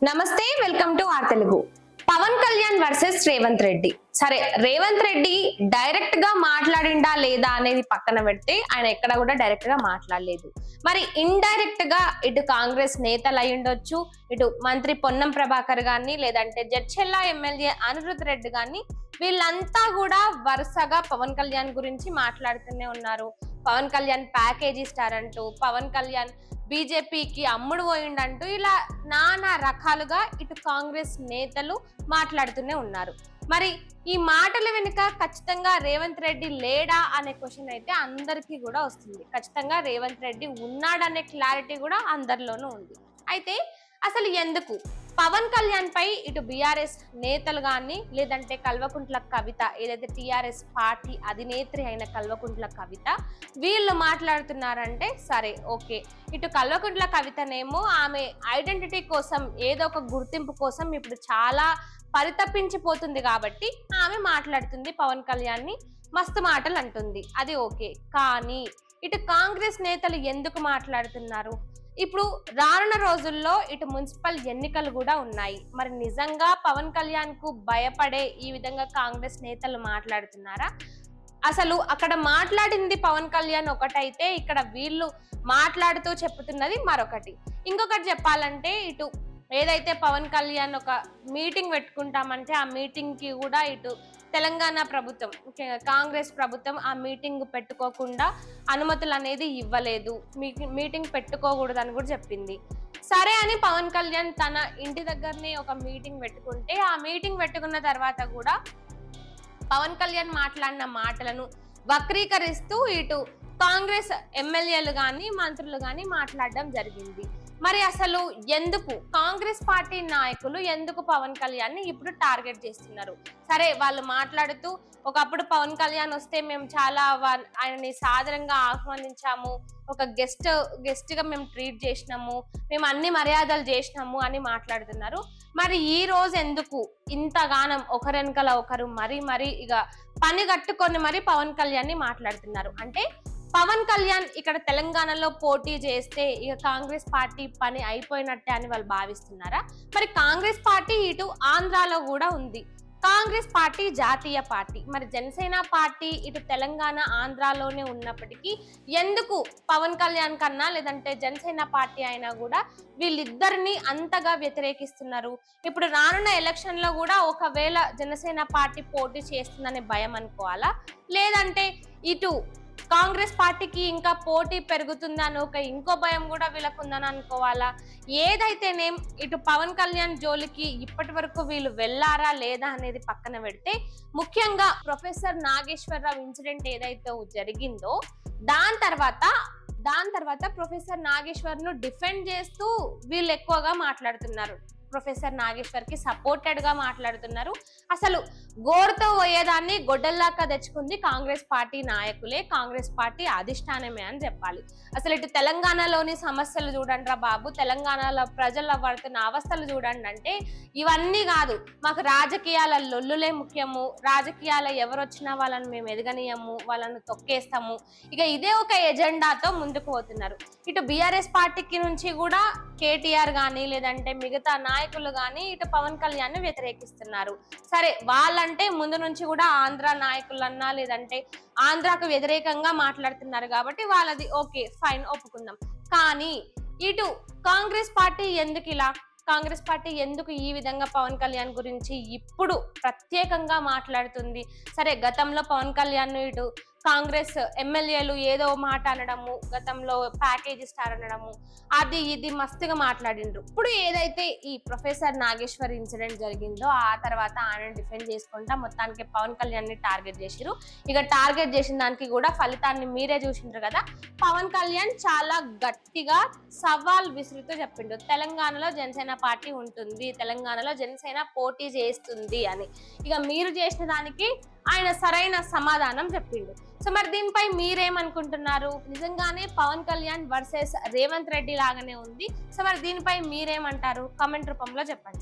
నమస్తే, welcome to R Telugu. Pawan Kalyan versus Revanth Reddy. సరే, Revanth Reddy direct గా మాట్లాడిండా లేదా అనేది పక్కన పెడితే ఆయన ఎక్కడ కూడా డైరెక్ట్ గా మాట్లాడలేదు. మరి ఇండైరెక్ట్ గా ఇటు కాంగ్రెస్ నేతలు అయి ఉండొచ్చు, ఇటు మంత్రి పొన్నం ప్రభాకర్ గాని, లేదంటే జడ్చెల్లా ఎమ్మెల్యే అనిరుద్ రెడ్డి గాని, వీళ్ళంతా కూడా వరుసగా పవన్ కళ్యాణ్ గురించి మాట్లాడుతూనే ఉన్నారు. పవన్ కళ్యాణ్ ప్యాకేజీ స్టార్ అంటూ, పవన్ కళ్యాణ్ బీజేపీకి అమ్ముడు పోయిండంటూ ఇలా నానా రకాలుగా ఇటు కాంగ్రెస్ నేతలు మాట్లాడుతూనే ఉన్నారు. మరి ఈ మాటల వెనుక ఖచ్చితంగా రేవంత్ రెడ్డి లేడా అనే క్వశ్చన్ అయితే అందరికీ కూడా వస్తుంది. ఖచ్చితంగా రేవంత్ రెడ్డి ఉన్నాడనే క్లారిటీ కూడా అందరిలోనూ ఉంది. అయితే అసలు ఎందుకు పవన్ కళ్యాణ్ పై ఇటు బీఆర్ఎస్ నేతలు కానీ, లేదంటే కల్వకుంట్ల కవిత, ఏదైతే టీఆర్ఎస్ పార్టీ అధినేత్రి అయిన కల్వకుంట్ల కవిత వీళ్ళు మాట్లాడుతున్నారంటే, సరే ఓకే, ఇటు కల్వకుంట్ల కవితనేమో ఆమె ఐడెంటిటీ కోసం, ఏదో ఒక గుర్తింపు కోసం ఇప్పుడు చాలా పరితపించిపోతుంది కాబట్టి ఆమె మాట్లాడుతుంది, పవన్ కళ్యాణ్ ని మస్తు మాటలు అంటుంది, అది ఓకే. కానీ ఇటు కాంగ్రెస్ నేతలు ఎందుకు మాట్లాడుతున్నారు? ఇప్పుడు రానున్న రోజుల్లో ఇటు మున్సిపల్ ఎన్నికలు కూడా ఉన్నాయి. మరి నిజంగా పవన్ కళ్యాణ్ కు భయపడే ఈ విధంగా కాంగ్రెస్ నేతలు మాట్లాడుతున్నారా? అసలు అక్కడ మాట్లాడింది పవన్ కళ్యాణ్ ఒకటైతే, ఇక్కడ వీళ్ళు మాట్లాడుతూ చెప్తున్నది మరొకటి. ఇంకొకటి చెప్పాలంటే, ఇటు ఏదైతే పవన్ కళ్యాణ్ ఒక మీటింగ్ పెట్టుకుంటామంటే ఆ మీటింగ్ కి కూడా ఇటు తెలంగాణ ప్రభుత్వం, కాంగ్రెస్ ప్రభుత్వం ఆ మీటింగ్ పెట్టుకోకుండా అనుమతులు అనేది ఇవ్వలేదు, మీటింగ్ పెట్టుకోకూడదు అని కూడా చెప్పింది. సరే అని పవన్ కళ్యాణ్ తన ఇంటి దగ్గరనే ఒక మీటింగ్ పెట్టుకుంటే, ఆ మీటింగ్ పెట్టుకున్న తర్వాత కూడా పవన్ కళ్యాణ్ మాట్లాడిన మాటలను వక్రీకరిస్తూ ఇటు కాంగ్రెస్ ఎమ్మెల్యేలు కానీ, మంత్రులు కానీ మాట్లాడడం జరిగింది. మరి అసలు ఎందుకు కాంగ్రెస్ పార్టీ నాయకులు ఎందుకు పవన్ కళ్యాణ్ ని ఇప్పుడు టార్గెట్ చేస్తున్నారు? సరే, వాళ్ళు మాట్లాడుతూ ఒకప్పుడు పవన్ కళ్యాణ్ వస్తే మేము చాలా ఆయనని సాదరంగా ఆహ్వానించాము, ఒక గెస్ట్ గా మేము ట్రీట్ చేసినాము, మేము అన్ని మర్యాదలు చేసినాము అని మాట్లాడుతున్నారు. మరి ఈ రోజు ఎందుకు ఇంతగానం ఒకరెనకల ఒకరు మరీ ఇక పని కట్టుకొని మరి పవన్ కళ్యాణ్ ని మాట్లాడుతున్నారు? అంటే పవన్ కళ్యాణ్ ఇక్కడ తెలంగాణలో పోటీ చేస్తే ఇక కాంగ్రెస్ పార్టీ పని అయిపోయినట్టే అని వాళ్ళు భావిస్తున్నారా? మరి కాంగ్రెస్ పార్టీ ఇటు ఆంధ్రాలో కూడా ఉంది. కాంగ్రెస్ పార్టీ జాతీయ పార్టీ, మరి జనసేన పార్టీ ఇటు తెలంగాణ ఆంధ్రాలోనే ఉన్నప్పటికీ ఎందుకు పవన్ కళ్యాణ్ కన్నా, లేదంటే జనసేన పార్టీ అయినా కూడా వీళ్ళిద్దరిని అంతగా వ్యతిరేకిస్తున్నారు? ఇప్పుడు రానున్న ఎలక్షన్ లో కూడా ఒకవేళ జనసేన పార్టీ పోటీ చేస్తుందనే భయం అనుకోవాలా, లేదంటే ఇటు కాంగ్రెస్ పార్టీకి ఇంకా పోటీ పెరుగుతుందని ఒక ఇంకో భయం కూడా వీళ్ళకుందని అనుకోవాలా? ఏదైతేనేం ఇటు పవన్ కళ్యాణ్ జోలికి ఇప్పటి వరకు వీళ్ళు వెళ్ళారా లేదా అనేది పక్కన పెడితే, ముఖ్యంగా ప్రొఫెసర్ నాగేశ్వరరావు ఇన్సిడెంట్ ఏదైతే జరిగిందో దాని తర్వాత ప్రొఫెసర్ నాగేశ్వర్ ను డిఫెండ్ చేస్తూ వీళ్ళు ఎక్కువగా మాట్లాడుతున్నారు. ప్రొఫెసర్ నాగేశ్వర్ కి సపోర్టెడ్ గా మాట్లాడుతున్నారు. అసలు గోరుతో పోయేదాన్ని గొడ్డల్లాగా తెచ్చుకుంది కాంగ్రెస్ పార్టీ నాయకులే, కాంగ్రెస్ పార్టీ అధిష్టానమే అని చెప్పాలి. అసలు ఇటు తెలంగాణలోని సమస్యలు చూడండి రా బాబు, తెలంగాణలో ప్రజల పడుతున్న అవస్థలు చూడండి అంటే, ఇవన్నీ కాదు, మాకు రాజకీయాల లొల్లులే ముఖ్యము, రాజకీయాల ఎవరు వచ్చినా వాళ్ళని మేము ఎదగనీయము, వాళ్ళను తొక్కేస్తాము, ఇక ఇదే ఒక ఎజెండాతో ముందుకు పోతున్నారు. ఇటు బీఆర్ఎస్ పార్టీకి నుంచి కూడా కేటీఆర్ గానీ, లేదంటే మిగతా నాయకులు గానీ ఇటు పవన్ కళ్యాణ్ ని వ్యతిరేకిస్తున్నారు. సరే, వాళ్ళంటే ముందు నుంచి కూడా ఆంధ్ర నాయకులన్నా, లేదంటే ఆంధ్రాకు వ్యతిరేకంగా మాట్లాడుతున్నారు కాబట్టి వాళ్ళది ఓకే, ఫైన్, ఒప్పుకుందాం. కానీ ఇటు కాంగ్రెస్ పార్టీ ఎందుకు ఇలా, కాంగ్రెస్ పార్టీ ఎందుకు ఈ విధంగా పవన్ కళ్యాణ్ గురించి ఇప్పుడు ప్రత్యేకంగా మాట్లాడుతుంది? సరే, గతంలో పవన్ కళ్యాణ్ ఇటు కాంగ్రెస్ ఎమ్మెల్యేలు ఏదో మాట అనడము, గతంలో ప్యాకేజీ స్టార్ అనడము, అది ఇది మస్తుగా మాట్లాడిండ్రు. ఇప్పుడు ఏదైతే ఈ ప్రొఫెసర్ నాగేశ్వర్ ఇన్సిడెంట్ జరిగిందో ఆ తర్వాత ఆయన డిఫెండ్ చేసుకుంటా మొత్తానికి పవన్ కళ్యాణ్ ని టార్గెట్ చేసిరు. ఇక టార్గెట్ చేసిన దానికి కూడా ఫలితాన్ని మీరే చూసిండ్రు కదా. పవన్ కళ్యాణ్ చాలా గట్టిగా సవాల్ విసురుతూ చెప్పిండు, తెలంగాణలో జనసేన పార్టీ ఉంటుంది, తెలంగాణలో జనసేన పోటీ చేస్తుంది అని. ఇక మీరు చేసిన దానికి ఆయన సరైన సమాధానం చెప్పిండు. సో మరి దీనిపై మీరేమనుకుంటున్నారు? నిజంగానే పవన్ కళ్యాణ్ వర్సెస్ రేవంత్ రెడ్డి లాగానే ఉంది. సో మరి దీనిపై మీరేమంటారు? కామెంట్ రూపంలో చెప్పండి.